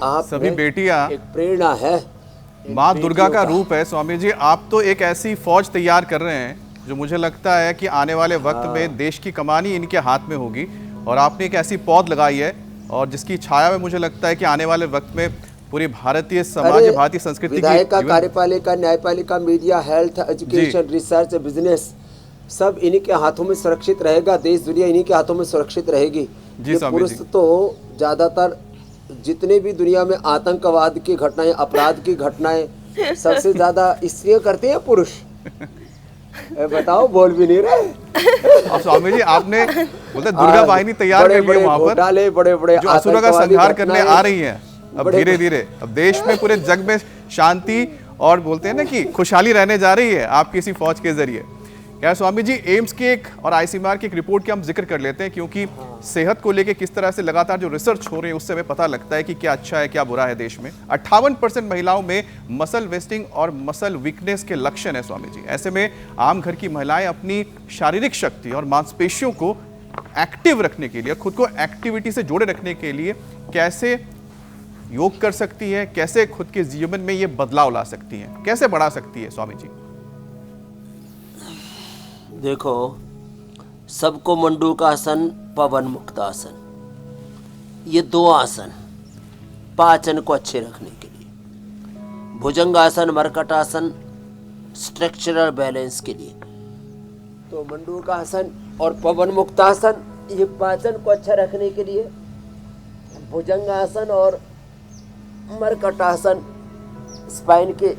आप सभी बेटियां एक प्रेरणा है, माँ दुर्गा का रूप है। स्वामी जी, आप तो एक ऐसी फौज तैयार कर रहे हैं जो मुझे लगता है कि आने वाले वक्त में देश की कमानी इनके हाथ में होगी। और आपने एक ऐसी पौध लगाई है और जिसकी छाया में मुझे लगता है कि आने वाले वक्त में पूरी भारतीय समाज, भारतीय संस्कृति की विधायिका, कार्यपालिका, न्यायपालिका, media, health, education, research, business सब इन्हीं के हाथों में सुरक्षित रहेगा। देश दुनिया इन्हीं के हाथों में सुरक्षित रहेगी। ये पुरुष तो ज़्यादातर जितने भी दुनिया में आतंकवाद की घटनाएं, अपराध की घटनाएं सबसे ज़्यादा इसलिए करते हैं पुरुष। बताओ, बोल भी नहीं रहे। अब स्वामी जी, आपने बोलते दुर्गा वाहिनी तैयार कर ली वहां पर, बड़े बड़े जो असुरों का संहार करने आ रही हैं। अब धीरे धीरे अब देश में, पूरे जग में शांति और बोलते हैं ना कि खुशहाली रहने जा रही है आपकी इसी फौज के जरिए। यार स्वामी जी, एम्स की एक और आईसीएमआर की एक रिपोर्ट की हम जिक्र कर लेते हैं, क्योंकि सेहत को लेके किस तरह से लगातार जो रिसर्च हो रही है उससे हमें पता लगता है कि क्या अच्छा है क्या बुरा है देश में। 58% महिलाओं में मसल वेस्टिंग और मसल वीकनेस के लक्षण है स्वामी जी। ऐसे में आम घर की महिलाएं अपनी शारीरिक शक्ति और मांसपेशियों को एक्टिव रखने के लिए, खुद को एक्टिविटी से जोड़े रखने के लिए कैसे योग कर सकती है, कैसे खुद के जीवन में ये बदलाव ला सकती है, कैसे बढ़ा सकती है स्वामी जी? देखो, सबको मंडूकासन, पवन मुक्तासन, ये दो आसन पाचन को अच्छे रखने के लिए, भुजंगासन, मरकटासन स्ट्रक्चरल बैलेंस के लिए, तो मंडूकासन और पवन मुक्तासन ये पाचन को अच्छा रखने के लिए, भुजंगासन और मरकटासन स्पाइन के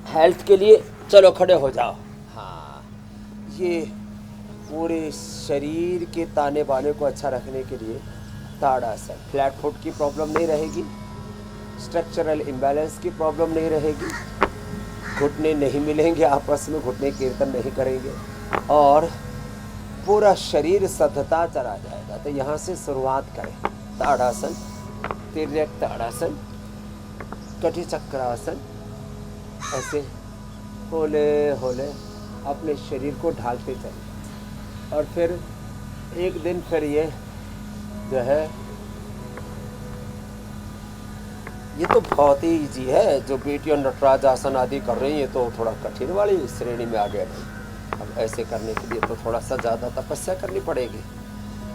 हेल्थ के लिए। चलो खड़े हो जाओ। हाँ, ये पूरे शरीर के ताने बाने को अच्छा रखने के लिए ताड़ासन, फ्लैट फुट की प्रॉब्लम नहीं रहेगी, स्ट्रक्चरल इम्बैलेंस की प्रॉब्लम नहीं रहेगी, घुटने नहीं मिलेंगे आपस में, घुटने कीर्तन नहीं करेंगे और पूरा शरीर सद्धता चला जाएगा। तो यहाँ से शुरुआत करें। ताड़ासन, तिर्यक ताड़ासन, कटी चक्रासन, ऐसे होले होले अपने शरीर को ढालते चले। और फिर एक दिन फिर ये जो है, ये तो बहुत ही इजी है। जो बेटियां नटराज आसन आदि कर रही हैं तो थोड़ा कठिन वाली श्रेणी में आ गया। अब ऐसे करने के लिए तो थोड़ा सा ज़्यादा तपस्या करनी पड़ेगी।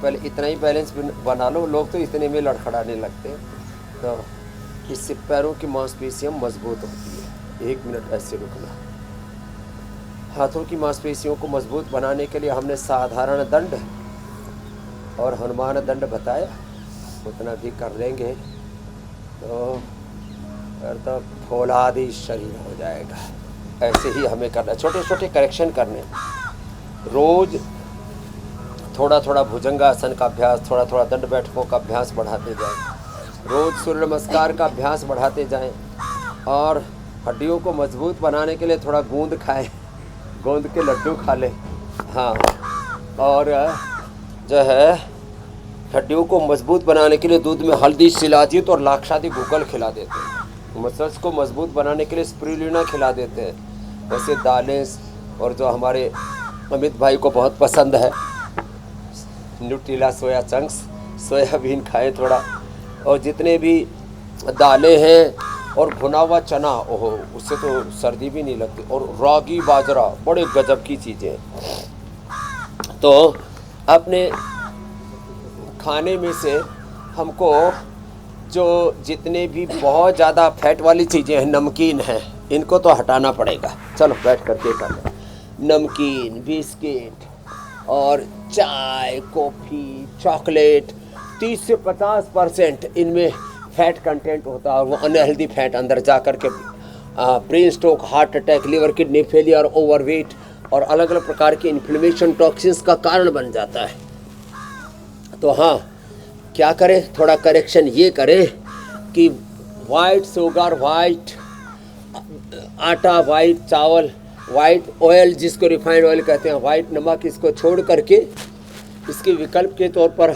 पहले इतना ही बैलेंस बना लो। लोग तो इतने में लड़खड़ाने लगते हैं। तो इससे पैरों की मांसपेशियां मजबूत होती है। 1 मिनट ऐसे रुकना। हाथों की मांसपेशियों को मजबूत बनाने के लिए हमने साधारण दंड और हनुमान दंड बताया, उतना भी कर लेंगे तो फिर तो फौलादी शरीर हो जाएगा। ऐसे ही हमें करना, छोटे छोटे करेक्शन करने। रोज थोड़ा थोड़ा भुजंगासन का अभ्यास, थोड़ा थोड़ा दंड बैठकों का अभ्यास बढ़ाते जाएं। रोज सूर्य नमस्कार का अभ्यास बढ़ाते जाएं। और हड्डियों को मजबूत बनाने के लिए थोड़ा गूंद खाएं, गोंद के लड्डू खा लें। हाँ, और जो है हड्डियों को मजबूत बनाने के लिए दूध में हल्दी, शिलाजीत और लाक्षादी गूगल खिला देते हैं। मसल्स को मजबूत बनाने के लिए स्पिरुलिना खिला देते हैं। वैसे दालें, और जो हमारे अमित भाई को बहुत पसंद है न्यूट्रिला सोया चंक्स, सोयाबीन खाएं थोड़ा। और जितने भी दालें हैं और भुना हुआ चना, ओहो, उससे तो सर्दी भी नहीं लगती। और रागी बाजरा बड़े गजब की चीज़ें हैं। तो अपने खाने में से हमको जो जितने भी बहुत ज़्यादा फैट वाली चीज़ें हैं, नमकीन हैं, इनको तो हटाना पड़ेगा। चलो बैठ करके कर लें। नमकीन, बिस्किट और चाय, कॉफ़ी, चॉकलेट, 30 से 50% इनमें फैट कंटेंट होता है। और वो अनहेल्दी फैट अंदर जा कर के brain stroke, heart attack, liver kidney failure, overweight और अलग अलग प्रकार के इन्फ्लेमेशन, टॉक्सिन्स का कारण बन जाता है। तो हाँ, क्या करें, थोड़ा करेक्शन ये करें कि वाइट शुगर, वाइट आटा, वाइट चावल, वाइट ऑयल जिसको रिफाइंड ऑयल कहते हैं, वाइट नमक, इसको छोड़ करके इसके विकल्प के तौर पर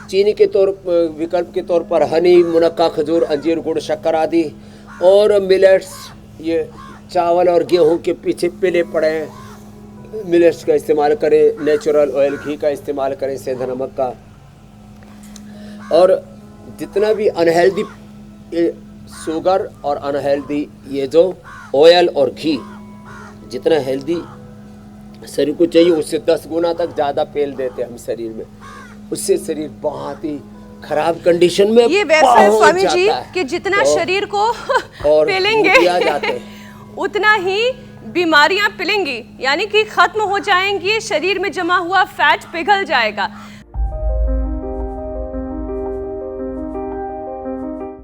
चीनी के विकल्प के तौर पर हनी, मुनक्का, खजूर, अंजीर, गुड़, शक्कर आदि और मिलेट्स, ये चावल और गेहूं के पीछे पीले पड़े हैं, मिलेट्स का इस्तेमाल करें। नेचुरल ऑयल, घी का इस्तेमाल करें, सेंधा नमक का। और जितना भी अनहेल्दी ये शुगर और अनहेल्दी, ये जो ऑयल और घी जितना हेल्दी शरीर को चाहिए उससे 10 गुना तक ज़्यादा पेल देते हैं हम शरीर में, उससे शरीर बहुत ही खराब कंडीशन में ये वैसा है पहुंच स्वामी जी जाता है। कि जितना तो शरीर को और पेलेंगे मुटिया जाते हैं। उतना ही बीमारियां पिलेंगी, यानी कि खत्म हो जाएंगी, शरीर में जमा हुआ फैट पिघल जाएगा।